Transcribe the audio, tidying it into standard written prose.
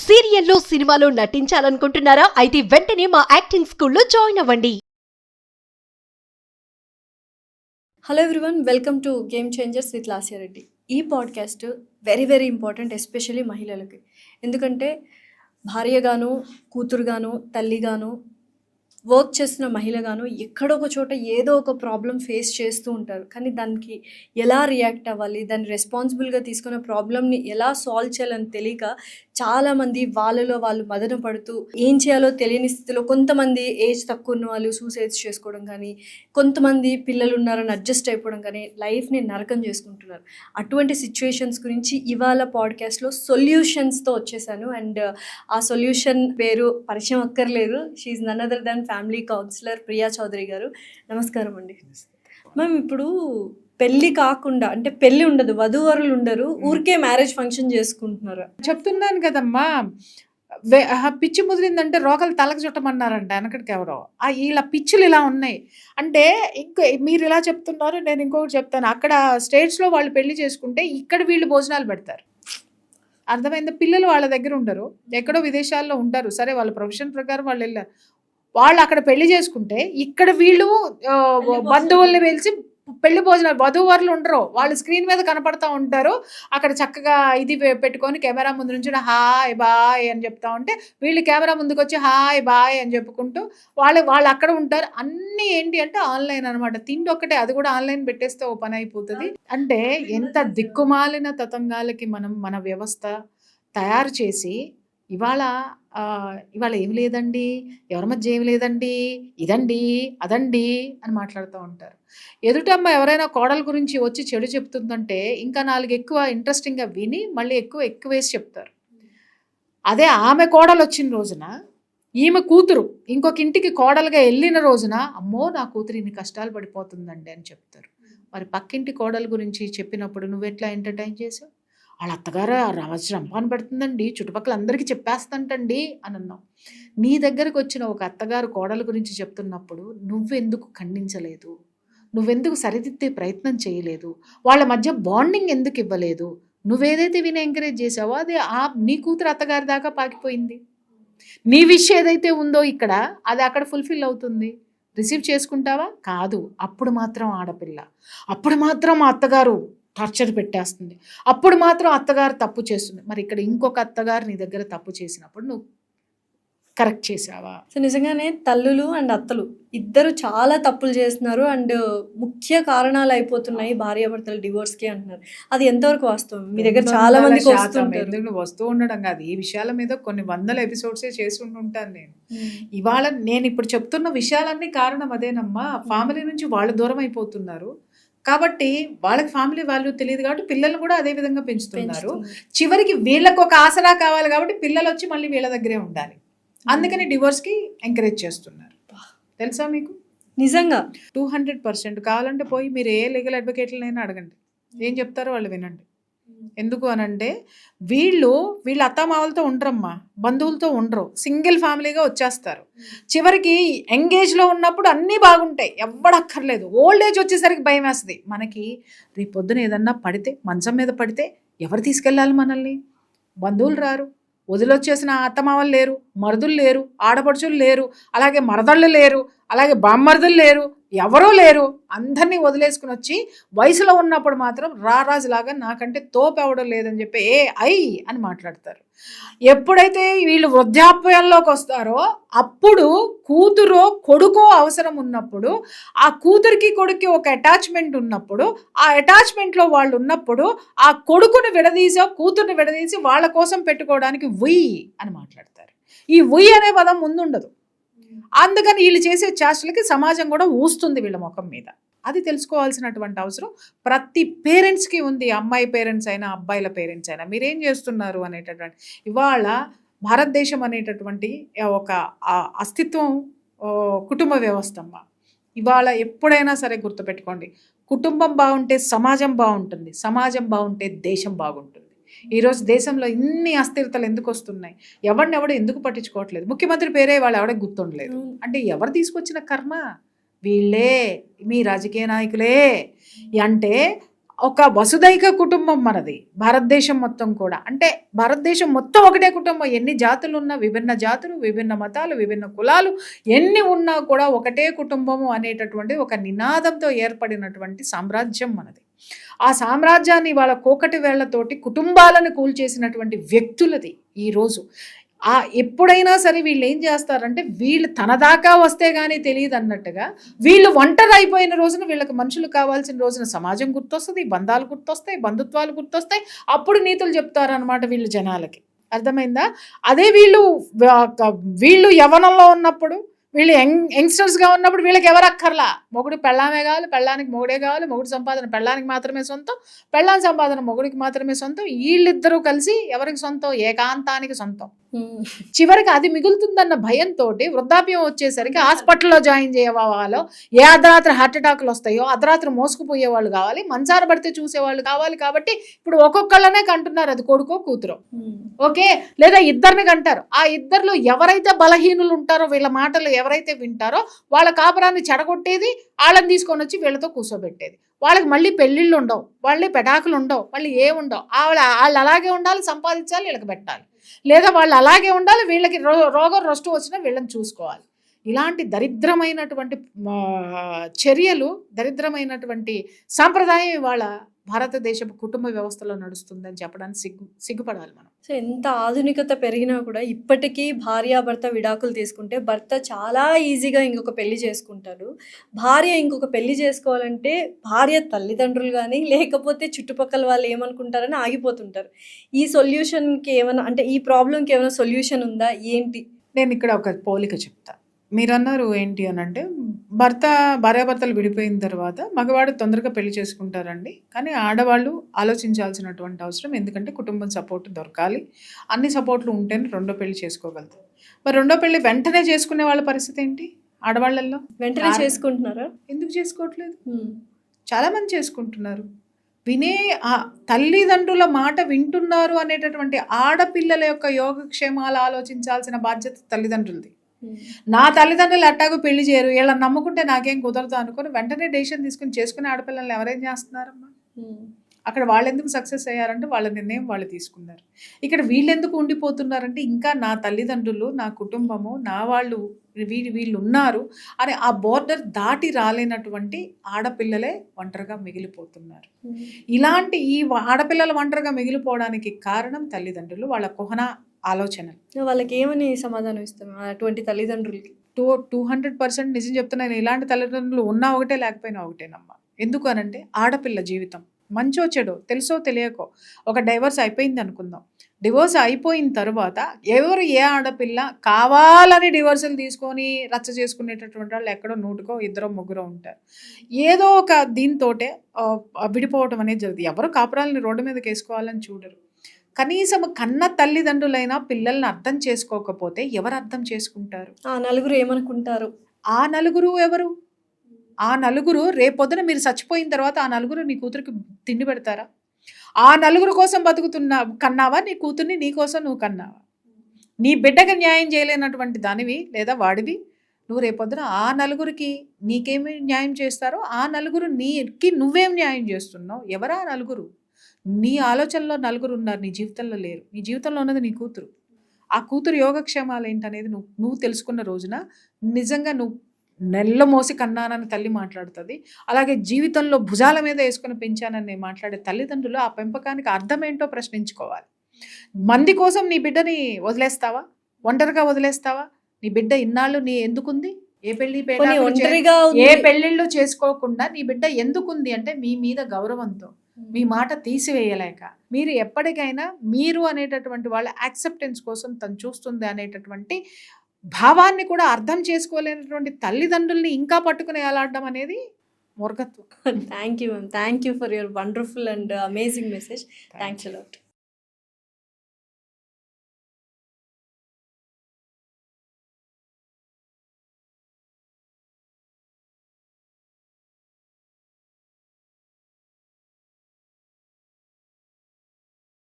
సీరియల్లో సినిమాలో నటించాలనుకుంటున్నారా? అయితే వెంటనే మా యాక్టింగ్ స్కూల్లో జాయిన్ అవ్వండి. Hello everyone, welcome to game changers with Lasya Reddy. ఈ podcast very very important, especially మహిళలకి. ఎందుకంటే భార్యగాను, కూతురుగాను, తల్లిగాను, వర్క్ చేస్తున్న మహిళగాను ఎక్కడో ఒక చోట ఏదో ఒక ప్రాబ్లం ఫేస్ చేస్తూ ఉంటారు. కానీ దానికి ఎలా రియాక్ట్ అవ్వాలి, దాన్ని రెస్పాన్సిబుల్గా తీసుకున్న ప్రాబ్లమ్ని ఎలా సాల్వ్ చేయాలని తెలియక చాలామంది వాళ్ళలో వాళ్ళు మదన పడుతూ ఏం చేయాలో తెలియని స్థితిలో, కొంతమంది ఏజ్ తక్కువ ఉన్న వాళ్ళు సూసైడ్స్ చేసుకోవడం కానీ, కొంతమంది పిల్లలు ఉన్నారని అడ్జస్ట్ అయిపోవడం కానీ లైఫ్ని నరకం చేసుకుంటున్నారు. అటువంటి సిచ్యువేషన్స్ గురించి ఇవాళ పాడ్కాస్ట్లో సొల్యూషన్స్తో వచ్చేసాను. అండ్ ఆ సొల్యూషన్ పేరు పరిచయం అక్కర్లేదు, she none other than family counsellor Priya Chaudhary గారు. నమస్కారం అండి. మ్యామ్, ఇప్పుడు పెళ్ళి కాకుండా, అంటే పెళ్ళి ఉండదు, వధూవరులు ఉండరు, ఊరికే మ్యారేజ్ ఫంక్షన్ చేసుకుంటున్నారు. చెప్తున్నాను కదమ్మా, పిచ్చి ముదిరిందంటే రోకలు తలకు చుట్టమన్నారంట వెనకటికి ఎవరో. వీళ్ళ పిచ్చులు ఇలా ఉన్నాయి అంటే, మీరు ఇలా చెప్తున్నారు, నేను ఇంకొకటి చెప్తాను. అక్కడ స్టేట్స్లో వాళ్ళు పెళ్లి చేసుకుంటే ఇక్కడ వీళ్ళు భోజనాలు పెడతారు. అర్థమైంది? పిల్లలు వాళ్ళ దగ్గర ఉండరు, ఎక్కడో విదేశాల్లో ఉంటారు. సరే, వాళ్ళ ప్రొఫెషన్ ప్రకారం వాళ్ళు వెళ్ళారు. వాళ్ళు అక్కడ పెళ్లి చేసుకుంటే ఇక్కడ వీళ్ళు బంధువుల్ని పిలిచి పెళ్లి భోజనాలు, వధూవరులు ఉండరు, వాళ్ళు స్క్రీన్ మీద కనపడతా ఉంటారు. అక్కడ చక్కగా ఇది పెట్టుకొని కెమెరా ముందు నుంచి హాయ్ బాయ్ అని చెప్తా ఉంటే వీళ్ళు కెమెరా ముందుకు వచ్చి హాయ్ బాయ్ అని చెప్పుకుంటూ వాళ్ళు అక్కడ ఉంటారు. అన్నీ ఏంటి అంటే ఆన్లైన్ అనమాట. తిండి ఒక్కటే, అది కూడా ఆన్లైన్ పెట్టేస్తే ఓ పని అయిపోతుంది. అంటే ఎంత దిక్కుమాలిన తతంగాలకి మన వ్యవస్థ తయారు చేసి ఇవాళ ఏమి లేదండి, ఎవరి మధ్య ఏమి లేదండి, ఇదండి అదండి అని మాట్లాడుతూ ఉంటారు. ఎదుటమ్మ ఎవరైనా కోడల గురించి వచ్చి చెడు చెప్తుందంటే ఇంకా 4 ఎక్కువ ఇంట్రెస్టింగ్గా విని మళ్ళీ ఎక్కువ వేసి చెప్తారు. అదే ఆమె కోడలు వచ్చిన రోజున, ఈమె కూతురు ఇంకొక ఇంటికి కోడలుగా వెళ్ళిన రోజున, అమ్మో నా కూతురు ఇన్ని కష్టాలు పడిపోతుందండి అని చెప్తారు. మరి పక్కింటి కోడల గురించి చెప్పినప్పుడు నువ్వెట్లా ఎంటర్టైన్ చేసావు? వాళ్ళ అత్తగారు రంపాను పెడుతుందండి, చుట్టుపక్కల అందరికీ చెప్పేస్తంటండి అని అన్నావు. నీ దగ్గరకు వచ్చిన ఒక అత్తగారు కోడల గురించి చెప్తున్నప్పుడు నువ్వెందుకు ఖండించలేదు? నువ్వెందుకు సరిదిద్దే ప్రయత్నం చేయలేదు? వాళ్ళ మధ్య బాండింగ్ ఎందుకు ఇవ్వలేదు? నువ్వేదైతే విని ఎంకరేజ్ చేసావో అది నీ కూతురు అత్తగారి దాకా పాకిపోయింది. నీ విషయం ఏదైతే ఉందో ఇక్కడ, అది అక్కడ ఫుల్ఫిల్ అవుతుంది. రిసీవ్ చేసుకుంటావా? కాదు. అప్పుడు మాత్రం ఆడపిల్ల, అప్పుడు మాత్రం మా అత్తగారు టార్చర్ పెట్టేస్తుంది, అప్పుడు మాత్రం అత్తగారు తప్పు చేస్తుంది. మరి ఇక్కడ ఇంకొక అత్తగారు నీ దగ్గర తప్పు చేసినప్పుడు నువ్వు కరెక్ట్ చేసావా? సో నిజంగానే తల్లులు అండ్ అత్తలు ఇద్దరు చాలా తప్పులు చేస్తున్నారు. అండ్ ముఖ్య కారణాలు అయిపోతున్నాయి భార్యాభర్తల డివోర్స్కి అంటున్నారు. అది ఎంతవరకు వాస్తవం? మీ దగ్గర చాలా మందికి వస్తూ ఉండడం కాదు, ఈ విషయాల మీద కొన్ని 100 ఎపిసోడ్సే చేసి ఉంటాను నేను. ఇవాళ నేను ఇప్పుడు చెప్తున్న విషయాలన్నీ కారణం అదేనమ్మా. ఫ్యామిలీ నుంచి వాళ్ళు దూరం అయిపోతున్నారు కాబట్టి వాళ్ళకి ఫ్యామిలీ వాల్యూ తెలియదు కాబట్టి పిల్లలు కూడా అదే విధంగా పెంచుతున్నారు. చివరికి వీళ్ళకు ఒక ఆసరా కావాలి కాబట్టి పిల్లలు వచ్చి మళ్ళీ వీళ్ళ దగ్గరే ఉండాలి. అందుకని డివోర్స్కి ఎంకరేజ్ చేస్తున్నారు. తెలుసా మీకు? నిజంగా 200% కావాలంటే పోయి మీరు ఏ లీగల్ అడ్వకేట్లనైనా అడగండి, ఏం చెప్తారో వాళ్ళు వినండి. ఎందుకు అనంటే వీళ్ళ అత్తామావలతో ఉండరమ్మా, బంధువులతో ఉండరు, సింగిల్ ఫ్యామిలీగా వచ్చేస్తారు. చివరికి ఎంగేజ్లో ఉన్నప్పుడు అన్నీ బాగుంటాయి, ఎవ్వడక్కర్లేదు. ఓల్డ్ ఏజ్ వచ్చేసరికి భయం వేస్తుంది మనకి. రేపు పొద్దున ఏదన్నా పడితే, మంచం మీద పడితే ఎవరు తీసుకెళ్ళాలి మనల్ని? బంధువులు రారు, వదిలొచ్చేసిన అత్తమావలు లేరు, మరుదులు లేరు, ఆడపడుచులు లేరు, అలాగే మరదళ్ళు లేరు, అలాగే బామ్మరుదులు లేరు, ఎవరూ లేరు. అందరినీ వదిలేసుకుని వచ్చి వయసులో ఉన్నప్పుడు మాత్రం రారాజులాగా నాకంటే తోపెవడం లేదని చెప్పి అని మాట్లాడతారు. ఎప్పుడైతే వీళ్ళు వృద్ధాప్యంలోకి వస్తారో అప్పుడు కూతురో కొడుకో అవసరం ఉన్నప్పుడు, ఆ కూతురికి కొడుక్కి ఒక అటాచ్మెంట్ ఉన్నప్పుడు, ఆ అటాచ్మెంట్లో వాళ్ళు ఉన్నప్పుడు ఆ కొడుకుని విడదీసో కూతుర్ని విడదీసి వాళ్ళ కోసం పెట్టుకోవడానికి ఉయ్ అని మాట్లాడతారు. ఈ ఉయ్ అనే పదం ముందుండదు. అందుకని వీళ్ళు చేసే చేష్టలకి సమాజం కూడా ఊస్తుంది వీళ్ళ ముఖం మీద. అది తెలుసుకోవాల్సినటువంటి అవసరం ప్రతి పేరెంట్స్కి ఉంది. అమ్మాయి పేరెంట్స్ అయినా అబ్బాయిల పేరెంట్స్ అయినా మీరేం చేస్తున్నారు అనేటటువంటి. ఇవాళ భారతదేశం అనేటటువంటి ఒక అస్తిత్వం కుటుంబ వ్యవస్థ అమ్మ. ఇవాళ ఎప్పుడైనా సరే గుర్తుపెట్టుకోండి, కుటుంబం బాగుంటే సమాజం బాగుంటుంది, సమాజం బాగుంటే దేశం బాగుంటుంది. ఈరోజు దేశంలో ఇన్ని అస్థిరతలు ఎందుకు వస్తున్నాయి? ఎవరు ఎందుకు పట్టించుకోవట్లేదు? ముఖ్యమంత్రి పేరే వాళ్ళు ఎవడే గుర్తుండలేదు అంటే ఎవరు తీసుకొచ్చిన కర్మ? వీళ్ళే, మీ రాజకీయ నాయకులే. అంటే ఒక వసుదైక కుటుంబం మనది, భారతదేశం మొత్తం కూడా. అంటే భారతదేశం మొత్తం ఒకటే కుటుంబం. ఎన్ని జాతులు ఉన్నా, విభిన్న జాతులు, విభిన్న మతాలు, విభిన్న కులాలు ఎన్ని ఉన్నా కూడా ఒకటే కుటుంబము అనేటటువంటి ఒక నినాదంతో ఏర్పడినటువంటి సామ్రాజ్యం మనది. ఆ సామ్రాజ్యాన్ని వాళ్ళ కోకటి వేళ్లతోటి కుటుంబాలను కూల్చేసినటువంటి వ్యక్తులది ఈరోజు. ఎప్పుడైనా సరే వీళ్ళు ఏం చేస్తారంటే, వీళ్ళు తన దాకా వస్తే కానీ తెలియదు అన్నట్టుగా, వీళ్ళు ఒంటరి అయిపోయిన రోజున వీళ్ళకి మనుషులు కావాల్సిన రోజున సమాజం గుర్తొస్తుంది, బంధాలు గుర్తొస్తాయి, బంధుత్వాలు గుర్తొస్తాయి. అప్పుడు నీతులు చెప్తారనమాట వీళ్ళు జనాలకి. అర్థమైందా? అదే వీళ్ళు యవ్వనంలో ఉన్నప్పుడు, వీళ్ళు యంగ్స్టర్స్గా ఉన్నప్పుడు వీళ్ళకి ఎవరు అక్కర్లా. మొగుడు పెళ్ళామే కావాలి, పెళ్ళానికి మొగుడే కావాలి, మొగుడు సంపాదన పెళ్ళానికి మాత్రమే సొంతం, పెళ్ళాం సంపాదన మొగుడికి మాత్రమే సొంతం. వీళ్ళిద్దరూ కలిసి ఎవరికి సొంతం? ఏకాంతానికి సొంతం. చివరికి అది మిగులుతుందన్న భయంతో వృద్ధాప్యం వచ్చేసరికి హాస్పిటల్లో జాయిన్ చేయవాలో, ఏ అర్ధరాత్రి హార్ట్ అటాక్లు వస్తాయో, అర్ధరాత్రి మోసుకుపోయే వాళ్ళు కావాలి, మంచార పడితే చూసేవాళ్ళు కావాలి. కాబట్టి ఇప్పుడు ఒక్కొక్కళ్ళనే కంటున్నారు, అది కొడుకో కూతురో. ఓకే, లేదా ఇద్దరిని కంటారు. ఆ ఇద్దరిలో ఎవరైతే బలహీనులు ఉంటారో, వీళ్ళ మాటలు ఎవరైతే వింటారో, వాళ్ళ కాపురాన్ని చెడగొట్టేది, వాళ్ళని తీసుకొని వచ్చి వీళ్ళతో కూర్చోబెట్టేది. వాళ్ళకి మళ్ళీ పెళ్ళిళ్ళు ఉండవు, మళ్ళీ పెటాకులు ఉండవు, మళ్ళీ ఏముండవు. వాళ్ళు అలాగే ఉండాలి, సంపాదించాలి, వీళ్ళకి పెట్టాలి. లేదా వాళ్ళు అలాగే ఉండాలి, వీళ్ళకి రోగం రొస్టు వచ్చినా వీళ్ళని చూసుకోవాలి. ఇలాంటి దరిద్రమైనటువంటి చర్యలు, దరిద్రమైనటువంటి సాంప్రదాయం ఇవాళ భారతదేశపు కుటుంబ వ్యవస్థలో నడుస్తుందని చెప్పడానికి సిగ్గుపడాలి మనం. సో ఎంత ఆధునికత పెరిగినా కూడా ఇప్పటికీ భార్యాభర్త విడాకులు తీసుకుంటే భర్త చాలా ఈజీగా ఇంకొక పెళ్లి చేసుకుంటాడు. భార్య ఇంకొక పెళ్లి చేసుకోవాలంటే భార్య తల్లిదండ్రులు కానీ లేకపోతే చుట్టుపక్కల వాళ్ళు ఏమనుకుంటారని ఆగిపోతుంటారు. ఈ సొల్యూషన్కి ఏమైనా, అంటే ఈ ప్రాబ్లంకి ఏమైనా సొల్యూషన్ ఉందా ఏంటి? నేను ఇక్కడ ఒక పోలిక చెప్తా. మీరు అన్నారు ఏంటి అని అంటే, భార్యాభర్తలు విడిపోయిన తర్వాత మగవాడు తొందరగా పెళ్లి చేసుకుంటారండి, కానీ ఆడవాళ్ళు ఆలోచించాల్సినటువంటి అవసరం. ఎందుకంటే కుటుంబం సపోర్ట్ దొరకాలి, అన్ని సపోర్ట్లు ఉంటేనే రెండో పెళ్లి చేసుకోగలుగుతారు. మరి రెండో పెళ్లి వెంటనే చేసుకునే వాళ్ళ పరిస్థితి ఏంటి? ఆడవాళ్ళల్లో వెంటనే చేసుకుంటున్నారా? ఎందుకు చేసుకోవట్లేదు? చాలా మంది చేసుకుంటున్నారు. తల్లిదండ్రుల మాట వింటున్నారు అనేటటువంటి ఆడపిల్లల యొక్క యోగక్షేమాలు ఆలోచించాల్సిన బాధ్యత తల్లిదండ్రులది. నా తల్లిదండ్రులు ఎట్టాగో పెళ్లి చేయరు, వీళ్ళని నమ్ముకుంటే నాకేం కుదరదు అనుకుని వెంటనే డెసిషన్ తీసుకుని చేసుకునే ఆడపిల్లల్ని ఎవరేం చేస్తున్నారమ్మా? అక్కడ వాళ్ళు ఎందుకు సక్సెస్ అయ్యారంటే వాళ్ళ నిర్ణయం వాళ్ళు తీసుకున్నారు. ఇక్కడ వీళ్ళు ఎందుకు ఉండిపోతున్నారంటే, ఇంకా నా తల్లిదండ్రులు, నా కుటుంబము, నా వాళ్ళు, వీళ్ళు ఉన్నారు అని ఆ బోర్డర్ దాటి రాలేనటువంటి ఆడపిల్లలే ఒంటరిగా మిగిలిపోతున్నారు. ఇలాంటి ఈ ఆడపిల్లలు ఒంటరిగా మిగిలిపోవడానికి కారణం తల్లిదండ్రులు, వాళ్ళ కుహన ఆలోచనలు. వాళ్ళకి ఏమని సమాధానం ఇస్తాం అటువంటి తల్లిదండ్రులకి? 200% నిజం చెప్తున్నాను. ఇలాంటి తల్లిదండ్రులు ఉన్నా ఒకటే, లేకపోయినా ఒకటేనమ్మా. ఎందుకు అనంటే, ఆడపిల్ల జీవితం మంచో చెడో, తెలుసో తెలియకో, ఒక డైవర్స్ అయిపోయింది అనుకుందాం. డివోర్స్ అయిపోయిన తర్వాత ఏ ఆడపిల్ల కావాలని డివోర్సులు తీసుకొని రచ్చ చేసుకునేటటువంటి వాళ్ళు ఎక్కడో నూటుకో ఇద్దరో ముగ్గురో ఉంటారు. ఏదో ఒక దీంతోటే విడిపోవటం అనేది జరుగుతుంది. ఎవరు కాపురాలని రోడ్డు మీదకి వేసుకోవాలని చూడరు. కనీసం కన్న తల్లిదండ్రులైనా పిల్లల్ని అర్థం చేసుకోకపోతే ఎవరు అర్థం చేసుకుంటారు? ఆ నలుగురు ఏమనుకుంటారు? ఆ నలుగురు ఎవరు? ఆ నలుగురు రేపొద్దున మీరు చచ్చిపోయిన తర్వాత ఆ నలుగురు నీ కూతురికి తిండి పెడతారా? ఆ నలుగురు కోసం కన్నావా నీ కూతుర్ని? నీ కోసం నువ్వు కన్నావా? నీ బిడ్డకి న్యాయం చేయలేనటువంటి దానివి లేదా వాడివి నువ్వు. రేపొద్దున ఆ నలుగురికి నీకేమి న్యాయం చేస్తారో ఆ నలుగురు నీకి నువ్వేం న్యాయం చేస్తున్నావు? ఎవరా నలుగురు? నీ ఆలోచనలో నలుగురు ఉన్నారు, నీ జీవితంలో లేరు. నీ జీవితంలో ఉన్నది నీ కూతురు. ఆ కూతురు యోగక్షేమాలు ఏంటనేది నువ్వు తెలుసుకున్న రోజున నిజంగా నువ్వు నెల్ల మోసి కన్నానని తల్లి మాట్లాడుతుంది. అలాగే జీవితంలో భుజాల మీద వేసుకుని పెంచానని మాట్లాడే తల్లిదండ్రులు ఆ పెంపకానికి అర్థం ఏంటో ప్రశ్నించుకోవాలి. మంది కోసం నీ బిడ్డని వదిలేస్తావా? ఒంటరిగా వదిలేస్తావా? నీ బిడ్డ ఇన్నాళ్ళు నీ ఎందుకుంది? ఏ పెళ్ళిళ్ళు చేసుకోకుండా నీ బిడ్డ ఎందుకుంది అంటే మీ మీద గౌరవంతో, మీ మాట తీసివేయలేక, మీరు ఎప్పటికైనా మీరు అనేటటువంటి వాళ్ళ యాక్సెప్టెన్స్ కోసం తను చూస్తుంది అనేటటువంటి భావాన్ని కూడా అర్థం చేసుకోలేనటువంటి తల్లిదండ్రుల్ని ఇంకా పట్టుకుని ఏలాడడం అనేది మూర్ఖత్వం. Thank you ma'am, thank you for your wonderful and amazing message. Thanks a lot.